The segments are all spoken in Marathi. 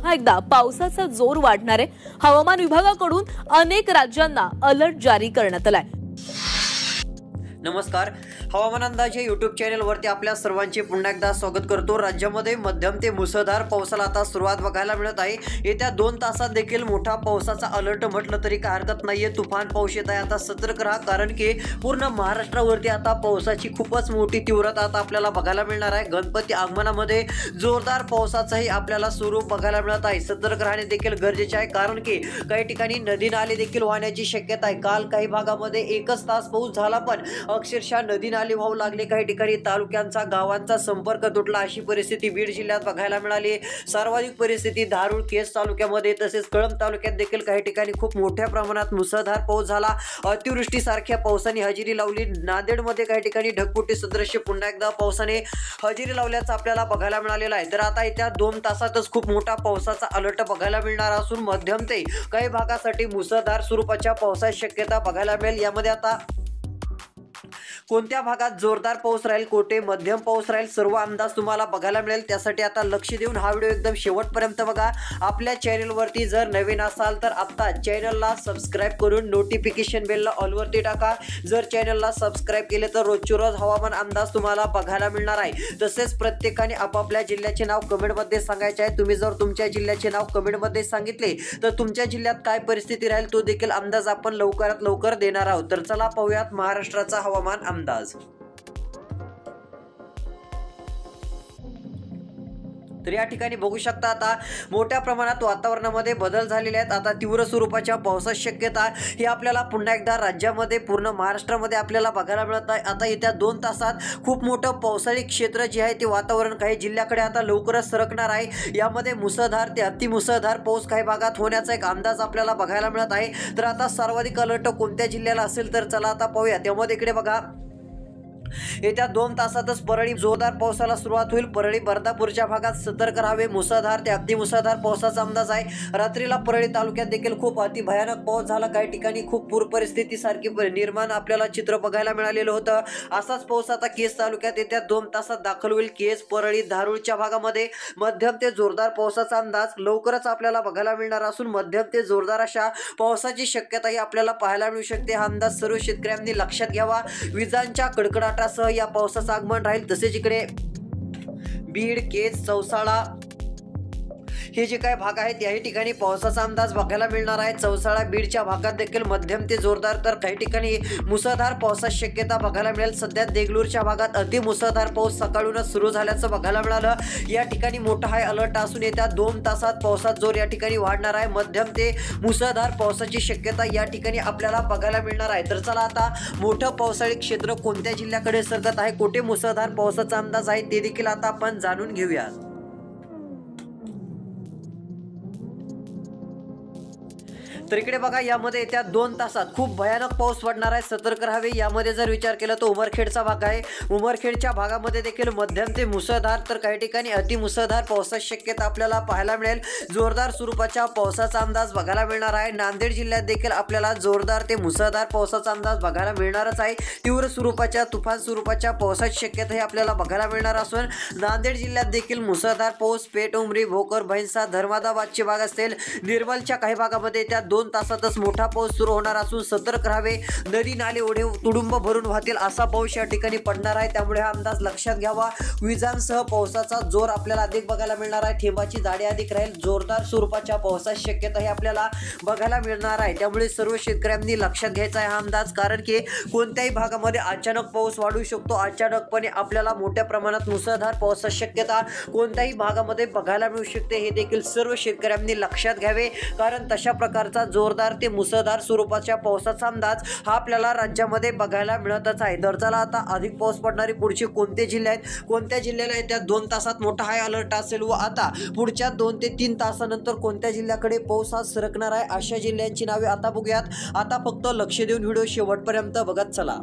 पुन्हा एकदा पावसाचा जोर वाढणार आहे। हवामान विभागाकडून अनेक राज्यांना अलर्ट जारी करण्यात आलाय। नमस्कार, हवामान अंदाज या यूट्यूब चॅनलवरती आपल्या सर्वांचे पुन्हा एकदा स्वागत करतो। राज्यामध्ये मध्यम ते मुसळधार पावसाला आता सुरुवात बघायला मिळत आहे। येत्या 2 तासात देखील मोठा पावसाचा अलर्ट म्हटलं तरी काय हरकत नाहीये। तुफान पाऊस येत आहे, आता सतर्क राहा, कारण की पूर्ण महाराष्ट्रावरती आता पावसाची खूपच मोठी तीव्रता आता आपल्याला बघायला मिळणार आहे। गणपती आगमनामध्ये जोरदार पावसाचाही आपल्याला स्वरूप बघायला मिळत आहे। सतर्क राहणे देखील गरजेचे आहे, कारण की काही ठिकाणी नदी नाले देखील वाहण्याची शक्यता आहे। काल काही भागामध्ये 1 तास पाऊस झाला, पण अक्षरशः नदी नाले वाहू लागले। काही ठिकाणी तालुक्यांचा गावांचा संपर्क तुटला, अशी परिस्थिती बीड जिल्ह्यात बघायला मिळाली। सर्वाधिक परिस्थिती धारूर केस तालुक्यामध्ये तसेच कळंब तालुक्यात देखील काही ठिकाणी खूप मोठ्या प्रमाणात मुसळधार पाऊस झाला। अतिवृष्टीसारख्या पावसाने हजेरी लावली। नांदेडमध्ये काही ठिकाणी ढगफुटी सदृश्य पुन्हा एकदा पावसाने हजेरी लावल्याचं आपल्याला बघायला मिळालेलं आहे। तर आता येत्या 2 तासातच खूप मोठा पावसाचा अलर्ट बघायला मिळणार असून मध्यम ते काही भागासाठी मुसळधार स्वरूपाच्या पावसाची शक्यता बघायला मिळेल। यामध्ये आता कोणत्या भागात जोरदार पाऊस राहील, कोठे मध्यम पाऊस राहील, सर्व अंदाज तुम्हाला बघायला मिळेल। त्यासाठी आता लक्ष देऊन हा व्हिडिओ एकदम शेवटपर्यंत बघा। आपल्या चॅनलवरती जर नवीन असाल तर आता चॅनलला सबस्क्राइब करून नोटिफिकेशन बेलला ऑलवरती टाका। जर चॅनलला सबस्क्राइब केले तर रोजचे रोज हवामान अंदाज तुम्हाला बघायला मिळणार आहे। तसेच प्रत्येकाने आपापल्या जिल्ह्याचे नाव कमेंटमध्ये सांगायचे आहे। तुम्ही जर तुमच्या जिल्ह्याचे नाव कमेंटमध्ये सांगितले तर तुमच्या जिल्ह्यात काय परिस्थिती राहील तो देखील अंदाज आपण लवकरात लवकर देणार आहोत। तर चला पाहूयात महाराष्ट्राचा हवामान अंदाज। तर या ठिकाणी बघू शकता आता मोठ्या प्रमाणात वातावरणामध्ये बदल झालेले आहेत। आता तीव्र स्वरूपाच्या पावसाची शक्यता ही आपल्याला पुन्हा एकदा राज्यामध्ये पूर्ण महाराष्ट्रामध्ये आपल्याला बघायला मिळत आहे। आता येत्या 2 तासात खूप मोठं पावसाळी क्षेत्र जे आहे ते वातावरण काही जिल्ह्याकडे आता लवकरच सरकणार आहे। यामध्ये मुसळधार ते अतिमुसळधार पाऊस काही भागात होण्याचा एक अंदाज आपल्याला बघायला मिळत आहे। तर आता सर्वाधिक अलर्ट कोणत्या जिल्ह्याला असेल तर चला आता पाहूया। त्यामध्ये इकडे बघा, येत्या 2 तासातच परळी जोरदार पावसाला सुरुवात होईल। परळी बर्दापूरच्या भागात सतर्क राहावे। मुसळधार ते अतिमुसळधार पावसाचा अंदाज आहे। रात्रीला परळी तालुक्यात देखील खूप अति भयानक पाऊस झाला। काही ठिकाणी खूप पूर परिस्थिती सारखी निर्माण आपल्याला चित्र बघायला मिळालेलं होतं। असाच पाऊस आता केस तालुक्यात येत्या 2 तासात दाखल होईल। केस, परळी, धारूरच्या भागामध्ये मध्यम ते जोरदार पावसाचा अंदाज लवकरच आपल्याला बघायला मिळणार असून मध्यम ते जोरदार अशा पावसाची शक्यताही आपल्याला पाहायला मिळू शकते। हा अंदाज सर्व शेतकऱ्यांनी लक्षात घ्यावा। विजांच्या कडकडाटासह या पावसाचं आगमन राहील। तसेच इकडे बीड, केज, चौसाळा हे जे काही भाग आहेत याही ठिकाणी पावसाचा अंदाज बघायला मिळणार आहे। चौसाळा, बीडच्या भागात देखील मध्यम ते जोरदार तर काही ठिकाणी मुसळधार पावसाची शक्यता बघायला मिळेल। सध्या देगलूरच्या भागात अतिमुसळधार पाऊस सकाळूनच सुरू झाल्याचं बघायला मिळालं। या ठिकाणी मोठा हाय अलर्ट असून येत्या 2 तासात पावसाचा जोर या ठिकाणी वाढणार आहे। मध्यम ते मुसळधार पावसाची शक्यता या ठिकाणी आपल्याला बघायला मिळणार आहे। तर चला आता मोठं पावसाळी क्षेत्र कोणत्या जिल्ह्याकडे सरकत आहे, कुठे मुसळधार पावसाचा अंदाज आहे ते देखील आता आपण जाणून घेऊया। तर इकडे बघा, यामध्ये येत्या 2 तासात खूप भयानक पाऊस पडणार आहे, सतर्क राहावे। यामध्ये जर विचार केला तर उमरखेडचा भाग आहे। उमरखेडच्या भागामध्ये देखील मध्यम ते मुसळधार तर काही ठिकाणी अतिमुसळधार पावसाची शक्यता आपल्याला पाहायला मिळेल। जोरदार स्वरूपाच्या पावसाचा अंदाज बघायला मिळणार आहे। नांदेड जिल्ह्यात देखील आपल्याला जोरदार ते मुसळधार पावसाचा अंदाज बघायला मिळणारच आहे। तीव्र स्वरूपाच्या तुफान स्वरूपाच्या पावसाची शक्यता ही आपल्याला बघायला मिळणार असून नांदेड जिल्ह्यात देखील मुसळधार पाऊस पेठ, उमरी, भोकर, भैंसा, धर्मादाबादचे भाग असतील। निर्मलच्या काही भागामध्ये त्या 2 तासातच मोठा पाऊस सुरू होणार असून सतर्क राहावे। नदी नाले ओढे तुडुंब भरून वाहतील असा पाऊस या ठिकाणी पडणार आहे, त्यामुळे हा अंदाज लक्षात घ्यावा। विजांसह पावसाचा जोर आपल्याला अधिक बघायला मिळणार आहे। थेंबाची जाडी अधिक राहील। जोरदार स्वरूपाच्या पावसाची शक्यता ही आपल्याला बघायला मिळणार आहे, त्यामुळे सर्व शेतकऱ्यांनी लक्षात घ्यायचा आहे हा अंदाज, कारण की कोणत्याही भागामध्ये अचानक पाऊस वाढू शकतो। अचानकपणे आपल्याला मोठ्या प्रमाणात मुसळधार पावसाची शक्यता कोणत्याही भागामध्ये बघायला मिळू शकते, हे देखील सर्व शेतकऱ्यांनी लक्षात घ्यावे। कारण तशा प्रकारचा जोरदार ते मुसळधार स्वरूपाच्या पावसाचा अंदाज हा आपल्याला राज्यामध्ये बघायला मिळतच आहे। तर चला आता अधिक पाऊस पडणारी पुढचे कोणते जिल्हे आहेत, कोणत्या जिल्ह्याला येत्या 2 तासात मोठा हाय अलर्ट असेल व आता पुढच्या 2 ते 3 तासानंतर कोणत्या जिल्ह्याकडे पाऊस हा सरकणार आहे, अशा जिल्ह्यांची नावे आता बघूयात। आता फक्त लक्ष देऊन व्हिडिओ शेवटपर्यंत बघत चला।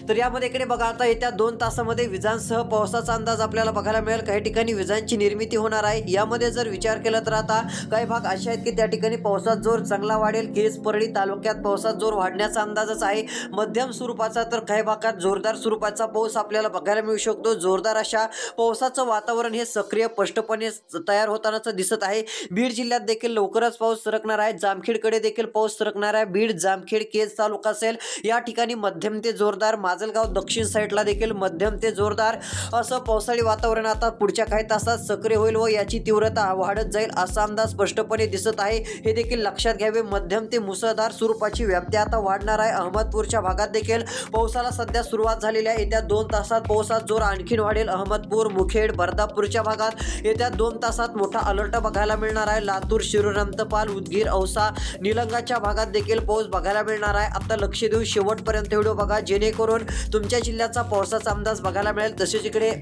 तर यामध्ये इकडे बघा आता येत्या 2 तासामध्ये विजांसह पावसाचा अंदाज आपल्याला बघायला मिळेल। काही ठिकाणी विजांची निर्मिती होणार आहे। यामध्ये जर विचार केला तर आता काही भाग असे आहेत की त्या ठिकाणी पावसाचा जोर चांगला वाढेल। केज परळी तालुक्यात पावसाचा जोर वाढण्याचा अंदाजच आहे। मध्यम स्वरूपाचा तर काही भागात जोरदार स्वरूपाचा पाऊस आपल्याला बघायला मिळू शकतो। जोरदार अशा पावसाचं वातावरण हे सक्रिय स्पष्टपणे तयार होतानाच दिसत आहे। बीड जिल्ह्यात देखील लवकरच पाऊस सरकणार आहे। जामखेडकडे देखील पाऊस सरकणार आहे। बीड, जामखेड, केज तालुका असेल या ठिकाणी मध्यम ते जोरदार, माजलगाव दक्षिण साईडला देखील मध्यम ते जोरदार असं पावसाळी वातावरण आता पुढच्या काही तासात सक्रिय होईल व याची तीव्रता वाढत जाईल असा अंदाज स्पष्टपणे दिसत आहे। हे देखील लक्षात घ्यावे। मध्यम ते मुसळधार स्वरूपाची व्याप्ती आता वाढणार आहे। अहमदपूरच्या भागात देखील पावसाला सध्या सुरुवात झालेली आहे। येत्या 2 तासात पावसाचा जोर आणखीन वाढेल। अहमदपूर, मुखेड, बर्दापूरच्या भागात येत्या 2 तासात मोठा अलर्ट बघायला मिळणार आहे। लातूर, शिरूर, रंतपाल, उदगीर, औसा, निलंगाच्या भागात देखील पाऊस बघायला मिळणार आहे। आता लक्ष देऊन शेवटपर्यंत व्हिडिओ बघा जेणेकरून तुमच्या जिल्ह्याचा पावसाचा अंदाज बघायला मिळेल। तसेच इकडे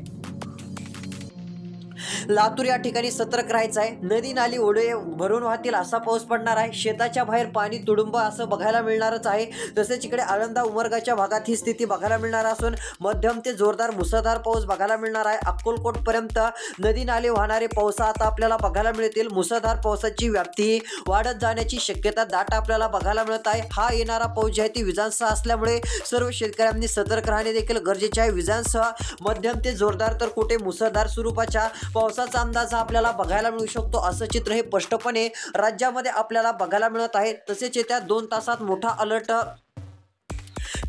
लातूर या ठिकाणी सतर्क राहायचं आहे। नदी नाली ओढे भरून वाहतील असा पाऊस पडणार आहे। शेताच्या बाहेर पाणी तुडुंब असं बघायला मिळणारच आहे। तसेच इकडे आळंदा, उमरगाच्या भागात ही स्थिती बघायला मिळणार असून मध्यम ते जोरदार मुसळधार पाऊस बघायला मिळणार आहे। अक्कलकोट पर्यंत नदी नाले वाहणारे पाऊस आता आपल्याला बघायला मिळतील। मुसळधार पावसाची व्याप्ती वाढत जाण्याची शक्यता दाट आपल्याला बघायला मिळत आहे। हा येणारा पाऊस जी आहे ती विजांसह असल्यामुळे सर्व शेतकऱ्यांनी सतर्क राहणे देखील गरजेचे आहे। विजांसह मध्यम ते जोरदार तर कुठे मुसळधार स्वरूपाच्या पावसाचा अंदाज आपल्याला बघायला मिळू शकतो असं चित्र हे स्पष्टपणे राज्यामध्ये आपल्याला बघायला मिळत आहे। तसेच येत्या 2 तासात मोठा अलर्ट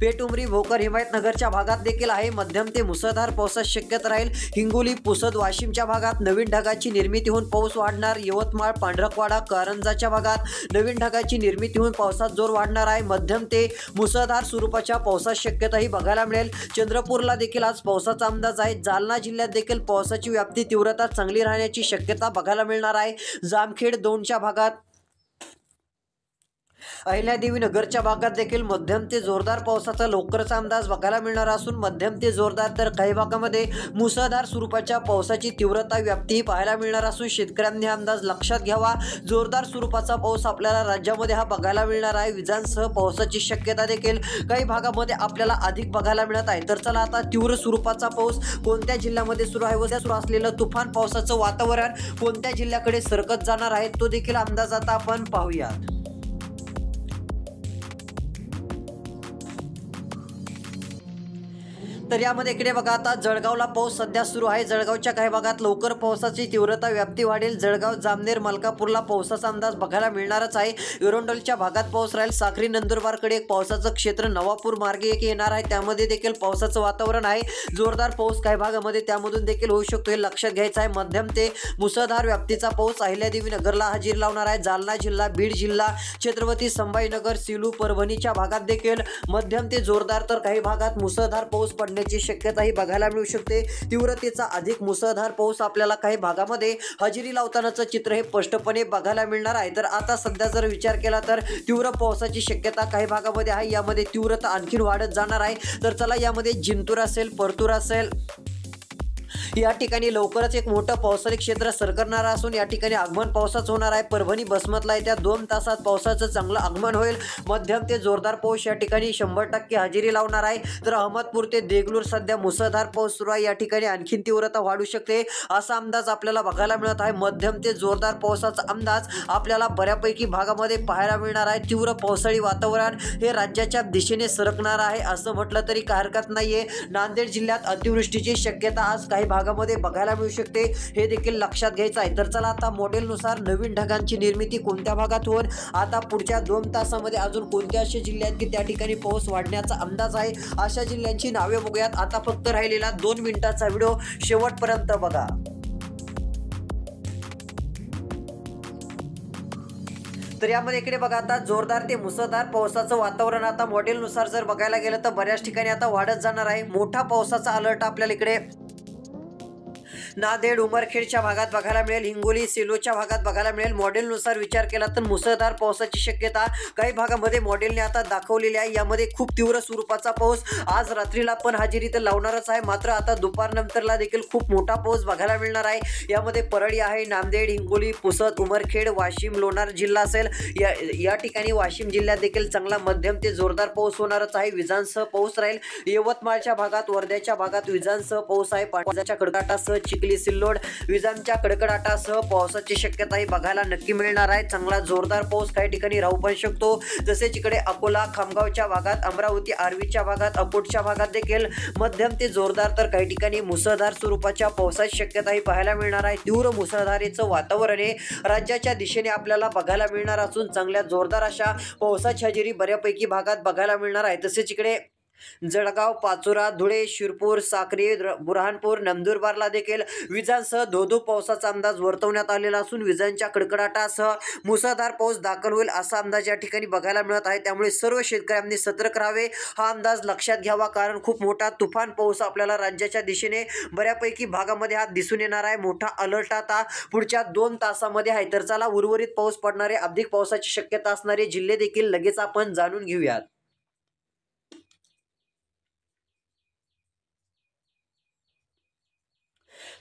पेठुमरी, भोकर, हिमायतनगरच्या भागात देखील आहे। मध्यम ते मुसळधार पावसाची शक्यता राहील। हिंगोली, पुसद, वाशिमच्या भागात नवीन ढगाची निर्मिती होऊन पाऊस वाढणार। यवतमाळ, पांढरकवाडा, कारंजाच्या भागात नवीन ढगाची निर्मिती होऊन पावसाचा जोर वाढणार आहे। मध्यम ते मुसळधार स्वरूपाच्या पावसाची शक्यताही बघायला मिळेल। चंद्रपूरला देखील आज पावसाचा अंदाज आहे। जालना जिल्ह्यात देखील पावसाची व्याप्ती तीव्रता चांगली राहण्याची शक्यता बघायला मिळणार आहे। जामखेड 2च्या भागात, अहिल्यादेवी नगरच्या भागात देखील मध्यम ते जोरदार पावसाचा लवकरच अंदाज बघायला मिळणार असून मध्यम ते जोरदार तर काही भागामध्ये मुसळधार स्वरूपाच्या पावसाची तीव्रता व्याप्ती पाहायला मिळणार असून शेतकऱ्यांनी हा अंदाज लक्षात घ्यावा। जोरदार स्वरूपाचा पाऊस आपल्याला राज्यामध्ये हा बघायला मिळणार आहे। विजांसह पावसाची शक्यता देखील काही भागामध्ये आपल्याला अधिक बघायला मिळत आहे। तर चला आता तीव्र स्वरूपाचा पाऊस कोणत्या जिल्ह्यामध्ये सुरू आहे व त्या सुरू असलेलं तुफान पावसाचं वातावरण कोणत्या जिल्ह्याकडे सरकत जाणार आहे तो देखील अंदाज आता आपण पाहूयात। तर यामध्ये इकडे बघा आता जळगावला पाऊस सध्या सुरू आहे। जळगावच्या काही भागात लवकर पावसाची तीव्रता व्याप्ती वाढेल। जळगाव, जामनेर, मलकापूरला पावसाचा अंदाज बघायला मिळणारच आहे। एरंडोलच्या भागात पाऊस राहील। साक्री, नंदुरबारकडे एक पावसाचं क्षेत्र नवापूर मार्गे एक येणार आहे। त्यामध्ये देखील पावसाचं वातावरण आहे। जोरदार पाऊस काही भागामध्ये त्यामधून देखील होऊ शकतो हे लक्षात घ्यायचं आहे। मध्यम ते मुसळधार व्याप्तीचा पाऊस अहिल्यादेवी नगरला हजेरी लावणार आहे। जालना जिल्हा, बीड जिल्हा, छत्रपती संभाजीनगर, सेलू, परभणीच्या भागात देखील मध्यम ते जोरदार तर काही भागात मुसळधार पाऊस पडण्याची शक्यताही बघायला मिळू शकते। तीव्रतेचा अधिक मुसळधार पाऊस आपल्याला काही भागामध्ये हजेरी लावतानाचं चित्र हे स्पष्टपणे बघायला मिळणार आहे। तर आता सध्या जर विचार केला तर तीव्र पावसाची शक्यता काही भागामध्ये आहे। यामध्ये तीव्रता आणखीन वाढत जाणार आहे। तर चला यामध्ये जिंतूर असेल, परतूर असेल या ठिकाणी लवकरच एक मोठं पावसाळी क्षेत्र सरकणार असून या ठिकाणी आगमन पावसाचं होणार आहे। परभणी, बसमतला येत्या 2 तासात पावसाचं चांगलं आगमन होईल। मध्यम ते जोरदार पाऊस या ठिकाणी 100% हजेरी लावणार आहे। तर अहमदपूर ते देगलूर सध्या मुसळधार पाऊस सुरू आहे। या ठिकाणी आणखीन तीव्रता वाढू शकते असा अंदाज आपल्याला बघायला मिळत आहे। मध्यम ते जोरदार पावसाचा अंदाज आपल्याला बऱ्यापैकी भागामध्ये पाहायला मिळणार आहे। तीव्र पावसाळी वातावरण हे राज्याच्या दिशेने सरकणार आहे असं म्हटलं तरी काही हरकत नाहीये। नांदेड जिल्ह्यात अतिवृष्टीची शक्यता आज काही भागामध्ये बघायला मिळू शकते हे देखील लक्षात घ्यायचं आहे। तर चला आता मॉडेलनुसार नवीन ढगांची निर्मिती कोणत्या भागात होईल, आता पुढच्या 2 तासामध्ये अजून कोणत्या असे जिल्हे आहेत की त्या ठिकाणी पाऊस वाढण्याचा अंदाज आहे अशा जिल्ह्यांची नावे बघूयात। आता फक्त राहिलेला 2 मिनिटाचा व्हिडिओ शेवटपर्यंत बघा। तर यामध्ये इकडे बघा आता जोरदार ते मुसळधार पावसाचं वातावरण आता मॉडेलनुसार जर बघायला गेलं तर बऱ्याच ठिकाणी आता वाढत जाणार आहे। मोठा पावसाचा अलर्ट आपल्याला इकडे नांदेड उमरखेडच्या भागात बघायला मिळेल, हिंगोली सेलोच्या भागात बघायला मिळेल. मॉडेलनुसार विचार केला तर मुसळधार पावसाची शक्यता काही भागामध्ये मॉडेलने आता दाखवलेली आहे. यामध्ये खूप तीव्र स्वरूपाचा पाऊस आज रात्रीला पण हजेरी तर लावणारच आहे, मात्र आता दुपारनंतरला देखील खूप मोठा पाऊस बघायला मिळणार आहे. यामध्ये परळी आहे, नांदेड, हिंगोली, पुसद, उमरखेड, वाशिम, लोणार जिल्हा असेल. या ठिकाणी वाशिम जिल्ह्यात देखील चांगला मध्यम ते जोरदार पाऊस होणारच आहे. विजांसह पाऊस राहील. यवतमाळच्या भागात, वर्ध्याच्या भागात विजांसह पाऊस आहे. पावसाच्या कडकडाटासह चिखली, सिल्लोड विजांच्या कडकडाटासह पावसाची शक्यताही बघायला नक्की मिळणार आहे. चांगला जोरदार पाऊस काही ठिकाणी राहू पण शकतो. तसेच इकडे अकोला, खामगावच्या भागात, अमरावती, आर्वीच्या भागात, अकोटच्या भागात देखील मध्यम ते जोरदार तर काही ठिकाणी मुसळधार स्वरूपाच्या पावसाची शक्यताही पाहायला मिळणार आहे. तीव्र मुसळधारेचं वातावरण हे राज्याच्या दिशेने आपल्याला बघायला मिळणार असून चांगल्या जोरदार अशा पावसाची हजेरी बऱ्यापैकी भागात बघायला मिळणार आहे. तसेच इकडे जळगाव, पाचोरा, धुळे, शिरपूर, साक्री, बुरहानपूर, नंदुरबारला देखील विजांसह धोधो पावसाचा अंदाज वर्तवण्यात आलेला असून विजांच्या कडकडाटासह मुसळधार पाऊस दाखल होईल असा अंदाज या ठिकाणी बघायला मिळत आहे. त्यामुळे सर्व शेतकऱ्यांनी सतर्क राहावे, हा अंदाज लक्षात घ्यावा, कारण खूप मोठा तुफान पाऊस आपल्याला राज्याच्या दिशेने बऱ्यापैकी भागामध्ये हा दिसून येणार आहे. मोठा अलर्ट आता पुढच्या 2 तासामध्ये आहे. तर चला उर्वरित पाऊस पडणारे, अधिक पावसाची शक्यता असणारे जिल्हे देखील लगेच आपण जाणून घेऊयात.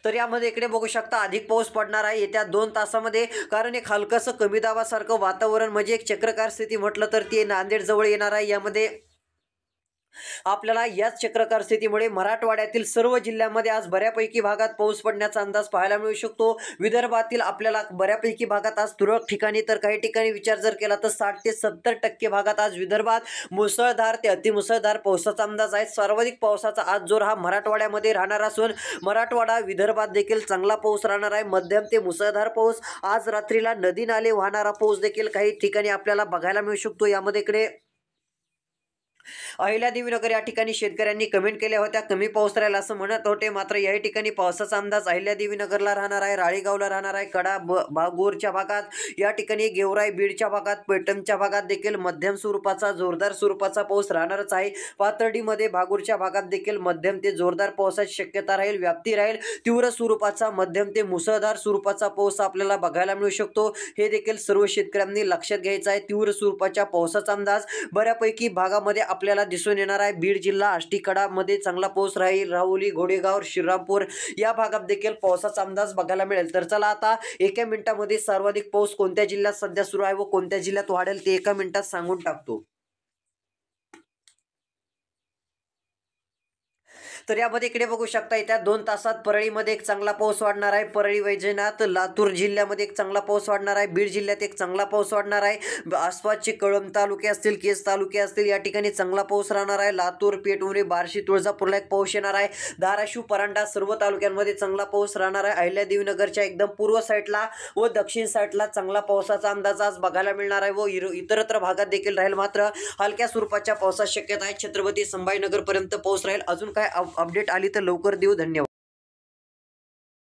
तर यामध्ये इकडे बघू शकता अधिक पाऊस पडणार आहे येत्या 2 तासामध्ये, कारण एक हलकंसं कमी दाबासारखं वातावरण म्हणजे एक चक्रकार स्थिती म्हटलं तर ती नांदेड जवळ येणार आहे. यामध्ये आपल्याला याच चक्रकार स्थितीमुळे मराठवाड्यातील सर्व जिल्ह्यांमध्ये आज बऱ्यापैकी भागात पाऊस पडण्याचा अंदाज पाहायला मिळू शकतो. विदर्भातील आपल्याला बऱ्यापैकी भागात आज तुरळक ठिकाणी तर काही ठिकाणी विचार जर केला तर 60 ते 70% भागात आज विदर्भात मुसळधार ते अतिमुसळधार पावसाचा अंदाज आहे. सर्वाधिक पावसाचा आज जोर हा मराठवाड्यामध्ये राहणार असून मराठवाडा, विदर्भात देखील चांगला पाऊस राहणार आहे. मध्यम ते मुसळधार पाऊस, आज रात्रीला नदी नाले वाहणारा पाऊस देखील काही ठिकाणी आपल्याला बघायला मिळू शकतो. यामध्ये इकडे अहिल्यादेवीनगर या ठिकाणी शेतकऱ्यांनी कमेंट केल्या होत्या कमी पाऊस राहील असं म्हणत होते, मात्र या ठिकाणी पावसाचा अंदाज अहिल्यादेवीनगरला राहणार आहे, राळेगावला राहणार आहे, कडा, भागूरच्या भागात, या ठिकाणी गेवराई, बीडच्या भागात, पैठणच्या भागात देखील मध्यम स्वरूपाचा जोरदार स्वरूपाचा पाऊस राहणारच आहे. पाथर्डीमध्ये, भागूरच्या भागात देखील मध्यम ते जोरदार पावसाची शक्यता राहील, व्याप्ती राहील. तीव्र स्वरूपाचा मध्यम ते मुसळधार स्वरूपाचा पाऊस आपल्याला बघायला मिळू शकतो. हे देखील सर्व शेतकऱ्यांनी लक्षात घ्यायचं आहे. तीव्र स्वरूपाच्या पावसाचा अंदाज बऱ्यापैकी भागामध्ये आपल्याला दिसून येणार आहे. बीड जिल्हा, आष्टीकडा मध्ये चांगला पाऊस राहील. राहुरी, घोडेगाव, श्रीरामपूर या भागात देखील पावसाचा अंदाज बघायला मिळेल. तर चला आता एका मिनिटामध्ये सर्वाधिक पाऊस कोणत्या जिल्ह्यात सध्या सुरू आहे व कोणत्या जिल्ह्यात वाढेल ते एका मिनिटात सांगून टाकतो. तर यामध्ये इकडे बघू शकता येत्या 2 तासात परळीमध्ये एक चांगला पाऊस वाढणार आहे. परळी, वैजनाथ, लातूर जिल्ह्यामध्ये एक चांगला पाऊस वाढणार आहे. बीड जिल्ह्यात एक चांगला पाऊस वाढणार आहे. आसपासचे कळंब तालुके असतील, केस तालुके असतील, या ठिकाणी चांगला पाऊस राहणार आहे. लातूर, पेठउरी, बार्शी, तुळजापूरला एक पाऊस येणार आहे. धाराशिव, परांडा सर्व तालुक्यांमध्ये चांगला पाऊस राहणार आहे. अहिल्यादेवीनगरच्या एकदम पूर्व साईडला व दक्षिण साईडला चांगला पावसाचा अंदाज आज बघायला मिळणार आहे व इतरत्र भागात देखील राहील. मात्र हलक्या स्वरूपाच्या पावसाची शक्यता आहे. छत्रपती संभाजीनगर पर्यंत पाऊस राहील. अजून काय अपडेट आली तर लवकर देऊ. धन्यवाद.